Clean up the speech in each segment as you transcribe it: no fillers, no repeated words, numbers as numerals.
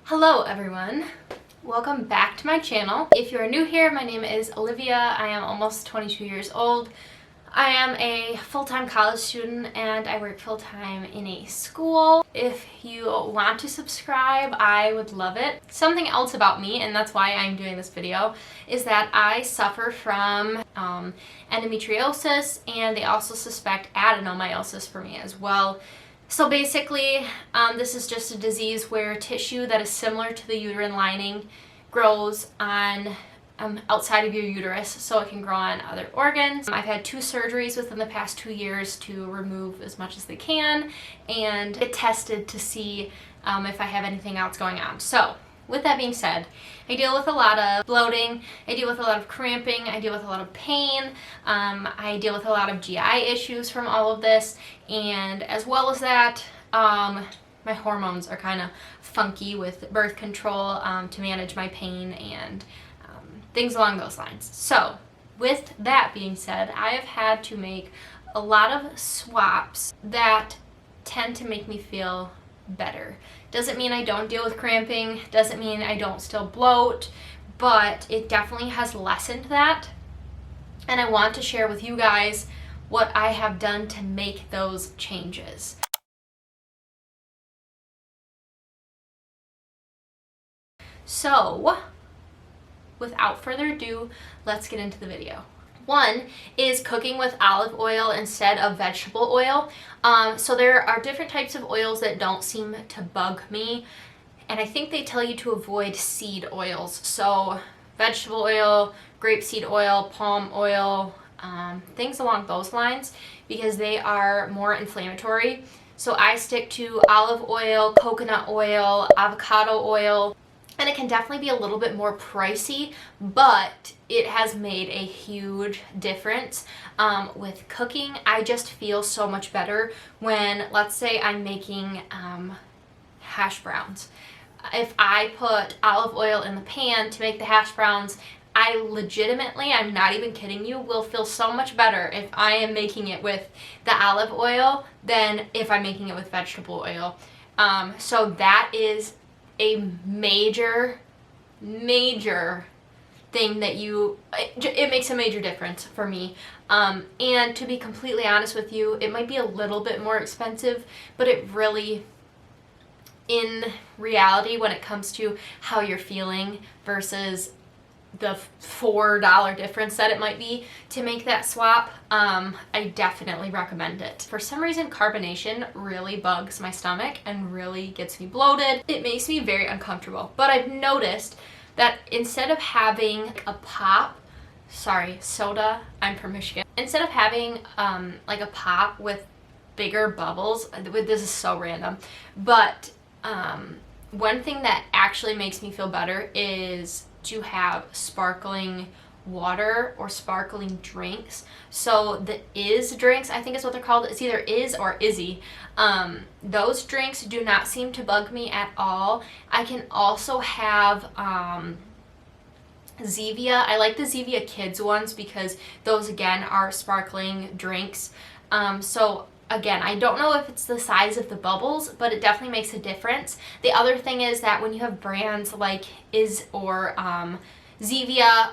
Hello everyone, welcome back to my channel. If you are new here, my name is Olivia. I am almost 22 years old. I am a full-time college student and I work full-time in a school. If you want to subscribe, I would love it. Something else about me, and that's why I'm doing this video, is that I suffer from endometriosis, and they also suspect adenomyosis for me as well. So basically, this is just a disease where tissue that is similar to the uterine lining grows on outside of your uterus, so it can grow on other organs. I've had 2 surgeries within the past 2 years to remove as much as they can and get tested to see if I have anything else going on. So with that being said, I deal with a lot of bloating, I deal with a lot of cramping, I deal with a lot of pain, I deal with a lot of GI issues from all of this, and as well as that, my hormones are kind of funky with birth control to manage my pain and things along those lines. So with that being said, I have had to make a lot of swaps that tend to make me feel better. Doesn't mean I don't deal with cramping, doesn't mean I don't still bloat, but it definitely has lessened that. And I want to share with you guys what I have done to make those changes. So, without further ado, let's get into the video. One is cooking with olive oil instead of vegetable oil. So there are different types of oils that don't seem to bug me, and I think they tell you to avoid seed oils. So vegetable oil, grapeseed oil, palm oil, things along those lines, because they are more inflammatory. So I stick to olive oil, coconut oil, avocado oil. And it can definitely be a little bit more pricey, but it has made a huge difference with cooking. I just feel so much better when, let's say, I'm making hash browns. If I put olive oil in the pan to make the hash browns, I legitimately, I'm not even kidding you, will feel so much better if I am making it with the olive oil than if I'm making it with vegetable oil. So that is a major thing that it makes a major difference for me. And to be completely honest with you, it might be a little bit more expensive, but it really, in reality, when it comes to how you're feeling versus the $4 difference that it might be to make that swap, I definitely recommend it. For some reason, carbonation really bugs my stomach and really gets me bloated. It makes me very uncomfortable. But I've noticed that instead of having a pop, soda, I'm from Michigan. Instead of having like a pop with bigger bubbles, this is so random, but one thing that actually makes me feel better is to have sparkling water or sparkling drinks. So the drinks, I think is what they're called. It's either or Izzy. Those drinks do not seem to bug me at all. I can also have Zevia. I like the Zevia Kids ones because those again are sparkling drinks. So again, I don't know if it's the size of the bubbles, but it definitely makes a difference. The other thing is that when you have brands like Zevia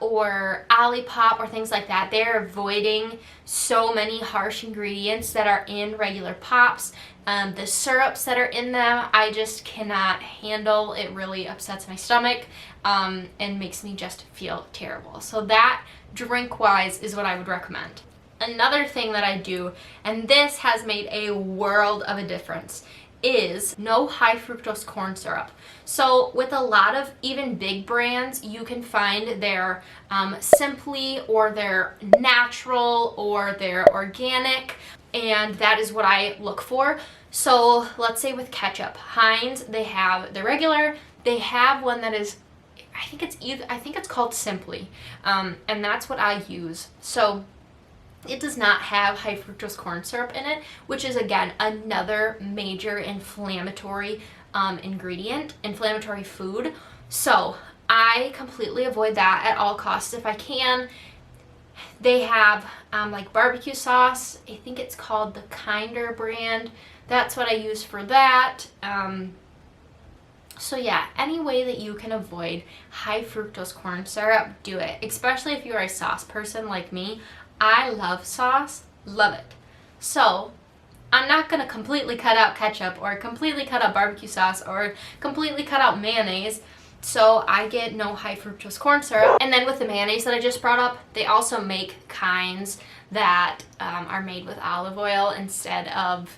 or Olipop or things like that, they're avoiding so many harsh ingredients that are in regular pops. The syrups that are in them, I just cannot handle. It really upsets my stomach and makes me just feel terrible. So that, drink-wise, is what I would recommend. Another thing that I do, and this has made a world of a difference, is no high fructose corn syrup. So with a lot of even big brands, you can find their Simply or their natural or their organic, and that is what I look for. So let's say with ketchup, Heinz, they have the regular, they have one that is, I think it's called Simply, and that's what I use. So it does not have high fructose corn syrup in it, which is again another major inflammatory inflammatory food. So I completely avoid that at all costs if I can. They have like barbecue sauce. I think it's called the Kinder brand. That's what I use for that. So yeah, any way that you can avoid high fructose corn syrup, do it. Especially if you're a sauce person like me. I love sauce, love it. So I'm not going to completely cut out ketchup or completely cut out barbecue sauce or completely cut out mayonnaise. So I get no high fructose corn syrup. And then with the mayonnaise that I just brought up, they also make kinds that are made with olive oil instead of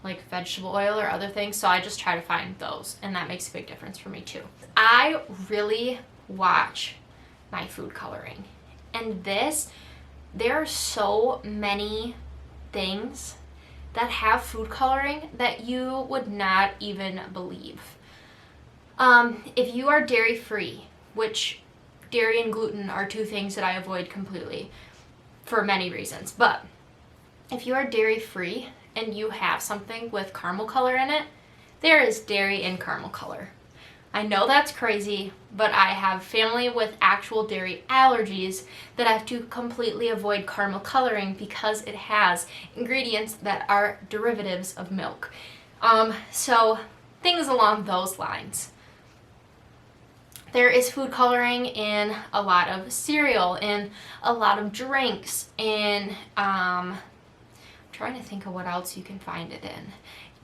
like vegetable oil or other things. So I just try to find those, and that makes a big difference for me too. I really watch my food coloring, and there are so many things that have food coloring that you would not even believe. If you are dairy free, which dairy and gluten are two things that I avoid completely for many reasons, but if you are dairy free and you have something with caramel color in it, there is dairy in caramel color. I know that's crazy, but I have family with actual dairy allergies that have to completely avoid caramel coloring because it has ingredients that are derivatives of milk. So things along those lines. There is food coloring in a lot of cereal, in a lot of drinks, in trying to think of what else you can find it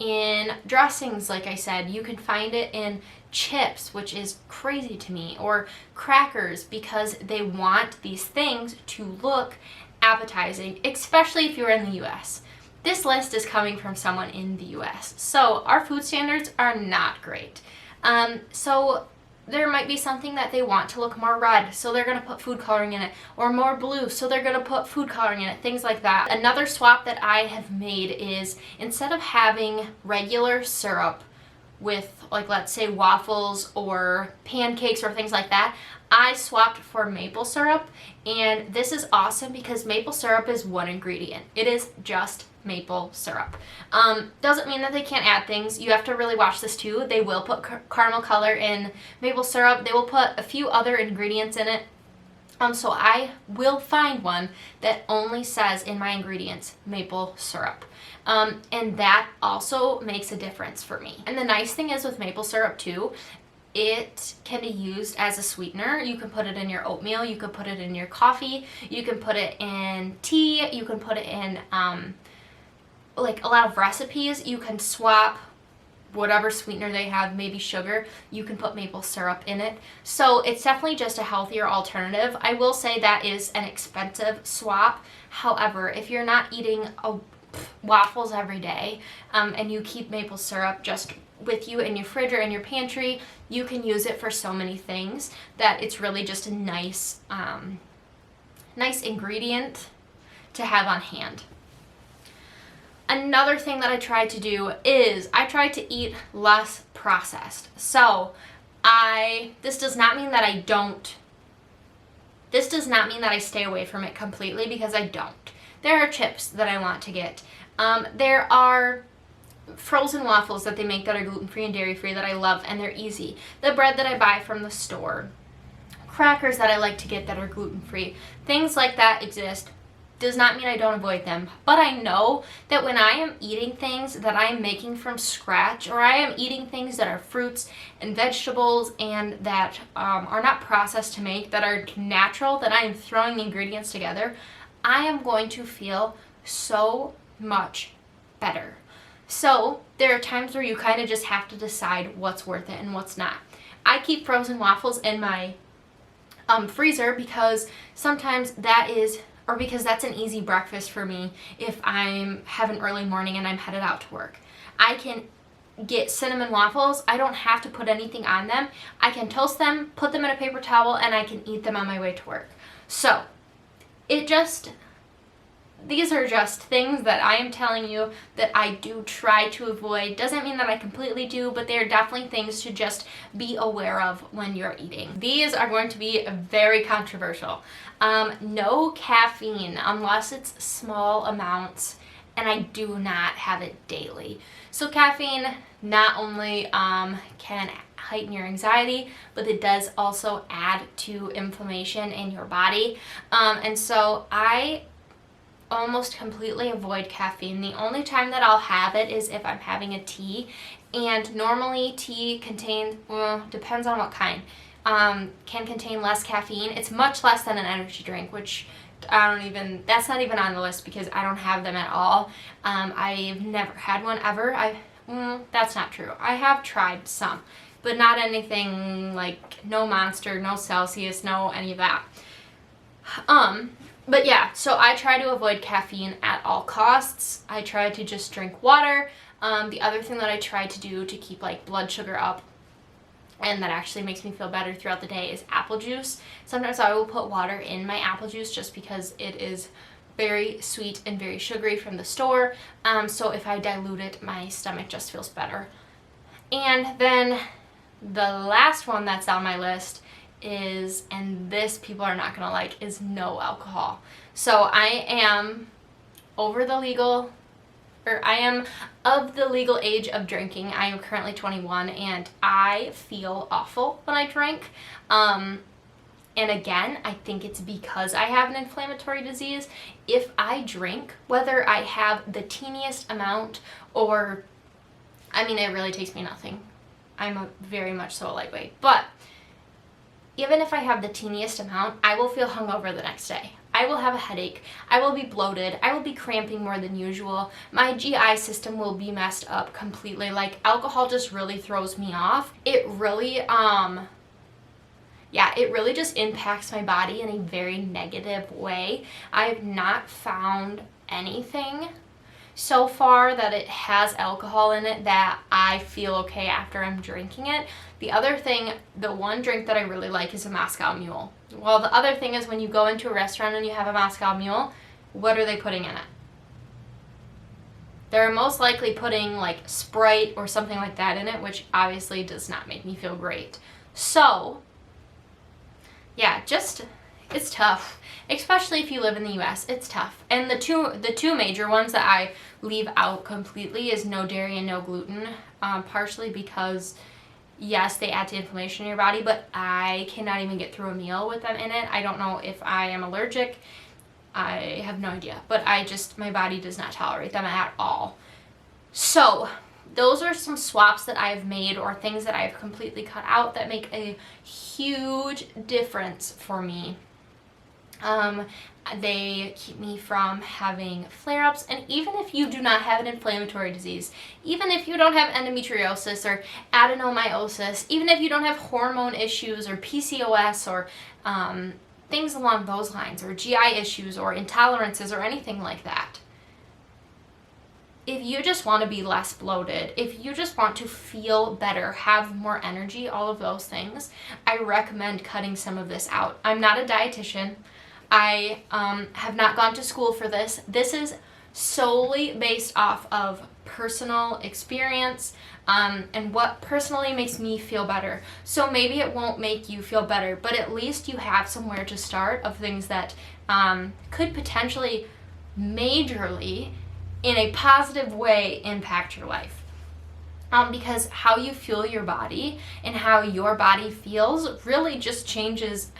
in dressings. Like I said, you can find it in chips, which is crazy to me, or crackers, because they want these things to look appetizing, especially if you're in the US. This list is coming from someone in the US, so our food standards are not great. So there might be something that they want to look more red, so they're going to put food coloring in it, or more blue, so they're going to put food coloring in it, things like that. Another swap that I have made is, instead of having regular syrup with, like, let's say waffles or pancakes or things like that, I swapped for maple syrup, and this is awesome because maple syrup is one ingredient. It is just maple syrup. Doesn't mean that they can't add things. You have to really watch this too. They will put caramel color in maple syrup. They will put a few other ingredients in it. So I will find one that only says in my ingredients maple syrup. And that also makes a difference for me. And the nice thing is with maple syrup too, it can be used as a sweetener. You can put it in your oatmeal, you can put it in your coffee, you can put it in tea, you can put it in like a lot of recipes. You can swap whatever sweetener they have, maybe sugar, you can put maple syrup in it. So it's definitely just a healthier alternative. I will say that is an expensive swap. However, if you're not eating waffles every day and you keep maple syrup just with you in your fridge or in your pantry, you can use it for so many things that it's really just a nice ingredient to have on hand. Another thing that I try to do is I try to eat less processed. So this does not mean that I stay away from it completely, because I don't. There are chips that I want to get. There are frozen waffles that they make that are gluten-free and dairy-free that I love, and they're easy. The bread that I buy from the store. Crackers that I like to get that are gluten-free. Things like that exist. Does not mean I don't avoid them, but I know that when I am eating things that I am making from scratch, or I am eating things that are fruits and vegetables and that are not processed to make, that are natural, that I am throwing the ingredients together, I am going to feel so much better. So there are times where you kind of just have to decide what's worth it and what's not. I keep frozen waffles in my freezer because sometimes because that's an easy breakfast for me if I have an early morning and I'm headed out to work. I can get cinnamon waffles. I don't have to put anything on them. I can toast them, put them in a paper towel, and I can eat them on my way to work. So these are just things that I am telling you that I do try to avoid. Doesn't mean that I completely do, but they're definitely things to just be aware of when you're eating. These are going to be very controversial. No caffeine unless it's small amounts, and I do not have it daily. So caffeine not only can heighten your anxiety, but it does also add to inflammation in your body. And so I almost completely avoid caffeine. The only time that I'll have it is if I'm having a tea, And normally tea contains, well, depends on what kind, can contain less caffeine. It's much less than an energy drink, which that's not even on the list because I don't have them at all. I've never had one ever. That's not true. I have tried some, but not anything like no Monster, no Celsius, no any of that. But yeah, so I try to avoid caffeine at all costs. I try to just drink water. The other thing that I try to do to keep like blood sugar up and that actually makes me feel better throughout the day is apple juice. Sometimes I will put water in my apple juice just because it is very sweet and very sugary from the store. So if I dilute it, my stomach just feels better. And then the last one that's on my list is, and this people are not gonna like, is no alcohol. So I am I am of the legal age of drinking. I am currently 21 and I feel awful when I drink. And again, I think it's because I have an inflammatory disease. If I drink, whether I have the teeniest amount or, I mean, it really takes me nothing. I'm very much so a lightweight. But even if I have the teeniest amount, I will feel hungover the next day. I will have a headache. I will be bloated. I will be cramping more than usual. My GI system will be messed up completely. Like, alcohol just really throws me off. It really, it really just impacts my body in a very negative way. I have not found anything so far that it has alcohol in it that I feel okay after I'm drinking it. The other thing, the one drink that I really like is a Moscow Mule. Well, the other thing is when you go into a restaurant and you have a Moscow Mule, what are they putting in it? They're most likely putting like Sprite or something like that in it, which obviously does not make me feel great. So, yeah, it's tough. Especially if you live in the US, it's tough. And the two major ones that I leave out completely is no dairy and no gluten, partially because yes, they add to inflammation in your body, but I cannot even get through a meal with them in it. I don't know if I am allergic. I have no idea, but my body does not tolerate them at all. So those are some swaps that I've made or things that I've completely cut out that make a huge difference for me. They keep me from having flare-ups, and even if you do not have an inflammatory disease, even if you don't have endometriosis or adenomyosis, even if you don't have hormone issues or PCOS or things along those lines, or GI issues or intolerances or anything like that, if you just want to be less bloated, if you just want to feel better, have more energy, all of those things, I recommend cutting some of this out. I'm not a dietitian. I have not gone to school for this. This is solely based off of personal experience and what personally makes me feel better. So maybe it won't make you feel better, but at least you have somewhere to start of things that could potentially majorly, in a positive way, impact your life. Because how you fuel your body and how your body feels really just changes.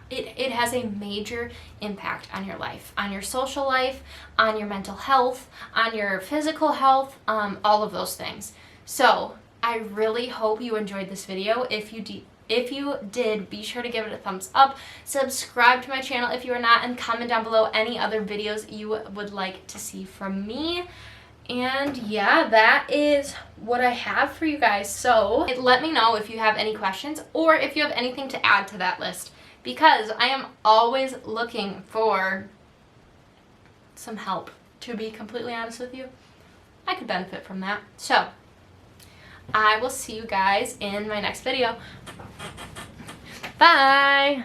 It has a major impact on your life, on your social life, on your mental health, on your physical health, all of those things. So I really hope you enjoyed this video. If you did, be sure to give it a thumbs up, subscribe to my channel if you are not, and comment down below any other videos you would like to see from me. And yeah, that is what I have for you guys. So let me know if you have any questions or if you have anything to add to that list, because I am always looking for some help, to be completely honest with you. I could benefit from that. So I will see you guys in my next video. Bye!